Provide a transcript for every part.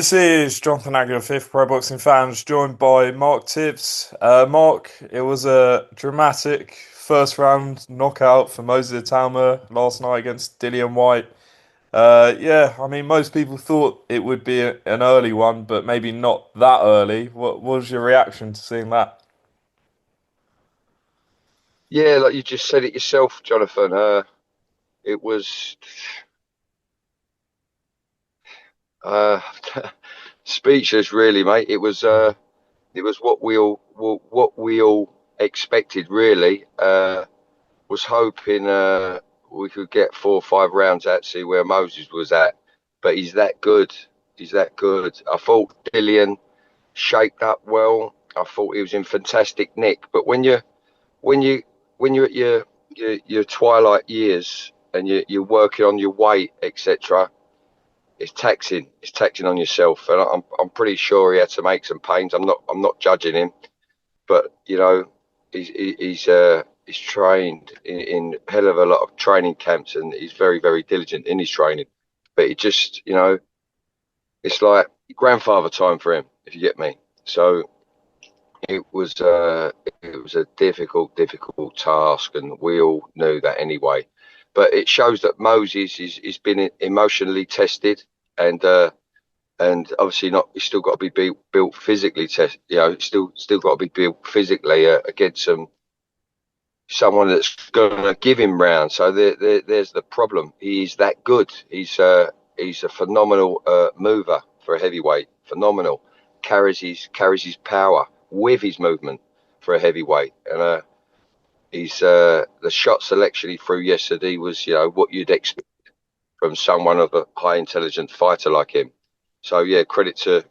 This is Jonathan Agger, fifth Pro Boxing Fans, joined by Mark Tibbs. Mark, it was a dramatic first round knockout for Moses Itauma last night against Dillian Whyte. Yeah, I mean, most people thought it would be an early one, but maybe not that early. What was your reaction to seeing that? Yeah, like you just said it yourself, Jonathan. It was uh, speechless, really, mate. It was what we all expected, really. Was hoping we could get 4 or 5 rounds out, see where Moses was at, but he's that good. He's that good. I thought Dillian shaped up well. I thought he was in fantastic nick. But when you when you're at your twilight years and you're working on your weight, etc., it's taxing. It's taxing on yourself, and I'm pretty sure he had to make some pains. I'm not judging him, but he's trained in a hell of a lot of training camps, and he's very diligent in his training. But it just it's like grandfather time for him, if you get me. So it was a difficult task, and we all knew that anyway. But it shows that Moses is been emotionally tested, and obviously not. He's still got to be built physically. Still got to be built physically against someone that's going to give him rounds. So there's the problem. He's that good. He's a phenomenal mover for a heavyweight. Phenomenal. Carries his power with his movement for a heavyweight. And he's the shot selection he threw yesterday was what you'd expect from someone of a high intelligent fighter like him. So yeah, credit to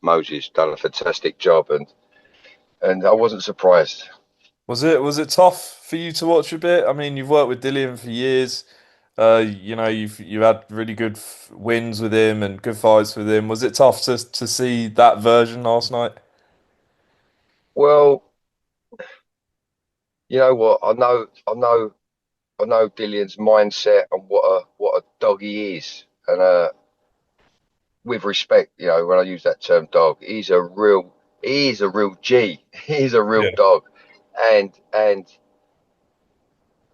Moses, done a fantastic job, and I wasn't surprised. Was it tough for you to watch a bit? I mean, you've worked with Dillian for years. You've had really good wins with him and good fights with him. Was it tough to see that version last night? Well, you know what? I know Dillian's mindset and what a dog he is. And with respect, when I use that term dog, he is a real G. He's a real Yeah. dog. And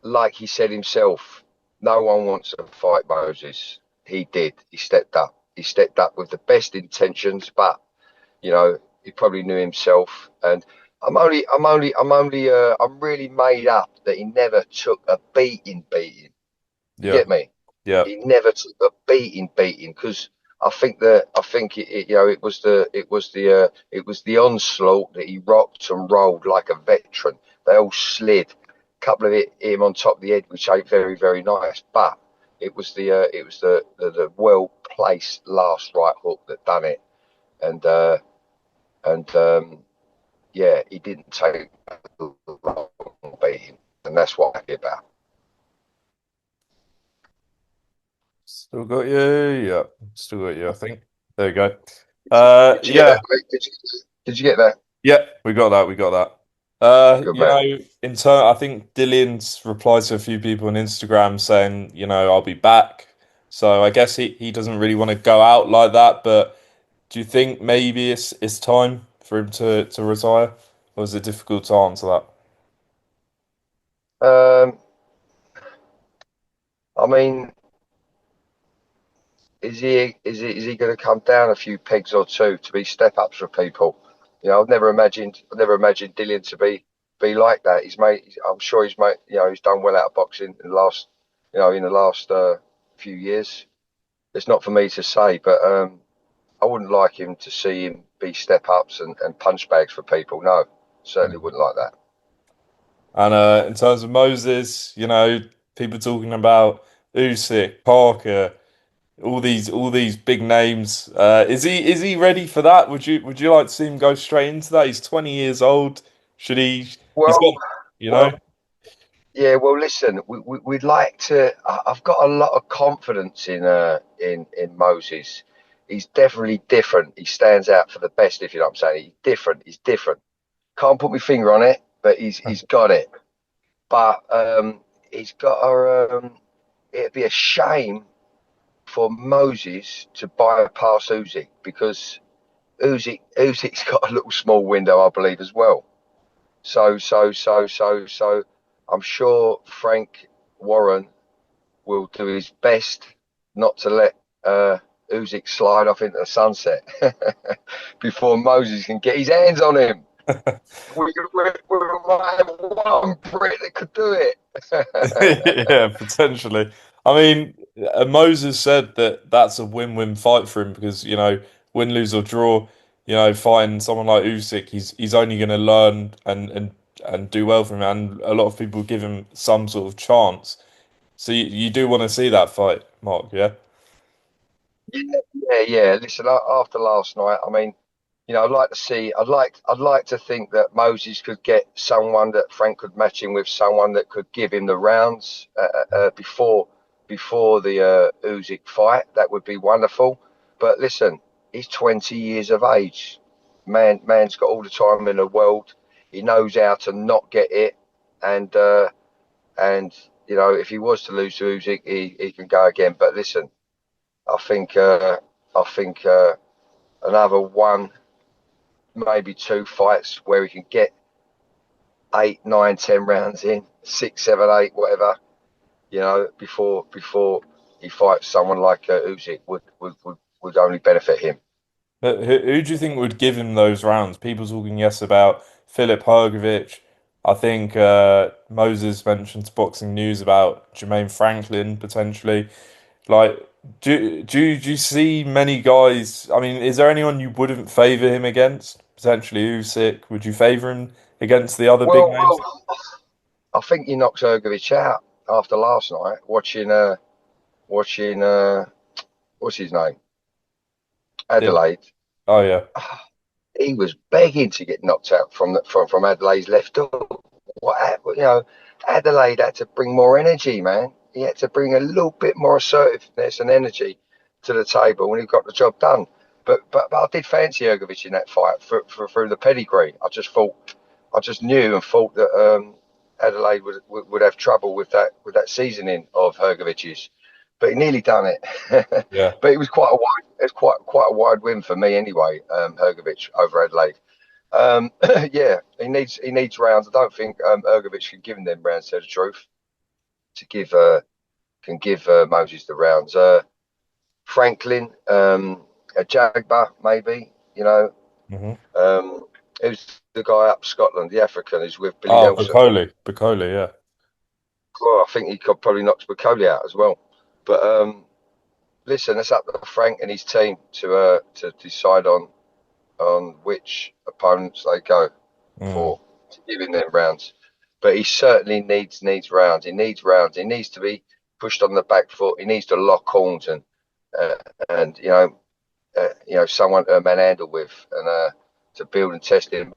like he said himself, no one wants to fight Moses. He did. He stepped up. He stepped up with the best intentions, but he probably knew himself. And I'm really made up that he never took a beating. You Yeah. get me? Yeah. He never took a beating because I think the onslaught that he rocked and rolled like a veteran. They all slid. A couple of him on top of the head, which ain't very nice. But it was the well placed last right hook that done it. And yeah, he didn't take a long beating, and that's what I'm happy about. Still got you. Yeah. Still got you, I think. There you go. Did you get Yeah. that, mate? Did you get that? Yeah, we got that. We got that. Good man. In turn, I think Dillian's replied to a few people on Instagram saying, I'll be back. So I guess he doesn't really want to go out like that, but do you think maybe it's time for him to retire? Or is it difficult to answer that? Um, I mean, is he going to come down a few pegs or two to be step ups for people? I've never imagined Dillian to be like that. I'm sure he's made, he's done well out of boxing in the last few years. It's not for me to say, but I wouldn't like him to see him be step ups and punch bags for people. No, certainly wouldn't like that. And in terms of Moses, people talking about Usyk, Parker, all these big names. Is he ready for that? Would you like to see him go straight into that? He's 20 years old. Should he? He's got, Well, you know. well, yeah. Well, listen, we'd like to. I've got a lot of confidence in Moses. He's definitely different. He stands out for the best, if you know what I'm saying. He's different. He's different. Can't put my finger on it, but he's got it. But he's got a. It'd be a shame for Moses to bypass Usyk, because Usyk's got a little small window, I believe, as well. So I'm sure Frank Warren will do his best not to let Usyk slide off into the sunset before Moses can get his hands on him. We might have one Brit that could do it. Yeah, potentially. I mean, Moses said that that's a win-win fight for him because, win, lose or draw, fighting someone like Usyk, he's only going to learn and do well from him, and a lot of people give him some sort of chance. So you do want to see that fight, Mark, yeah? Yeah. Listen, after last night, I mean, I'd like to see. I'd like to think that Moses could get someone that Frank could match him with, someone that could give him the rounds before the Usyk fight. That would be wonderful. But listen, he's 20 years of age. Man's got all the time in the world. He knows how to not get it, and if he was to lose to Usyk, he can go again. But listen, I think another one, maybe two fights where he can get 8, 9, 10 rounds in, 6, 7, 8, whatever, before he fights someone like Usyk would only benefit him. But who do you think would give him those rounds? People talking yes about Philip Hrgović. I think Moses mentioned Boxing News about Jermaine Franklin potentially. Like, do you see many guys? I mean, is there anyone you wouldn't favour him against? Potentially Usyk. Would you favour him against the other big names? Well, I think he knocks Hrgović out after last night. Watching what's his name, Yeah. Adelaide. Oh yeah. He was begging to get knocked out from Adelaide's left hook. Adelaide had to bring more energy, man. He had to bring a little bit more assertiveness and energy to the table when he got the job done. But I did fancy Hrgović in that fight through the pedigree. I just knew and thought that Adelaide would have trouble with that seasoning of Hrgovic's, but he nearly done it. Yeah. But it was quite a wide win for me anyway. Hrgović over Adelaide. Yeah, he needs rounds. I don't think Hrgović can give him them rounds, to tell the truth, to give Moses the rounds. Franklin, a Jagba maybe. Hmm. Who's the guy up Scotland, the African, who's with Billy Oh, Nelson? Bacoli, yeah. Well, I think he could probably knock Spicoli out as well. But listen, it's up to Frank and his team to decide on which opponents they go Mm. for, to give him them rounds. But he certainly needs rounds. He needs rounds. He needs to be pushed on the back foot. He needs to lock horns uh, and someone to manhandle with and to build and test him.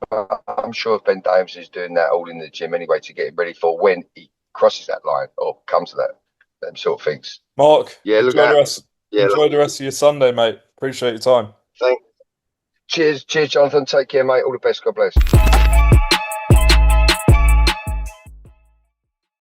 I'm sure Ben Davis is doing that all in the gym anyway to get him ready for when he crosses that line or comes to them sort of things. Mark, Yeah, look enjoy the at rest. yeah. Enjoy the rest of your Sunday, mate. Appreciate your time. Thank. Cheers, Jonathan. Take care, mate. All the best. God bless.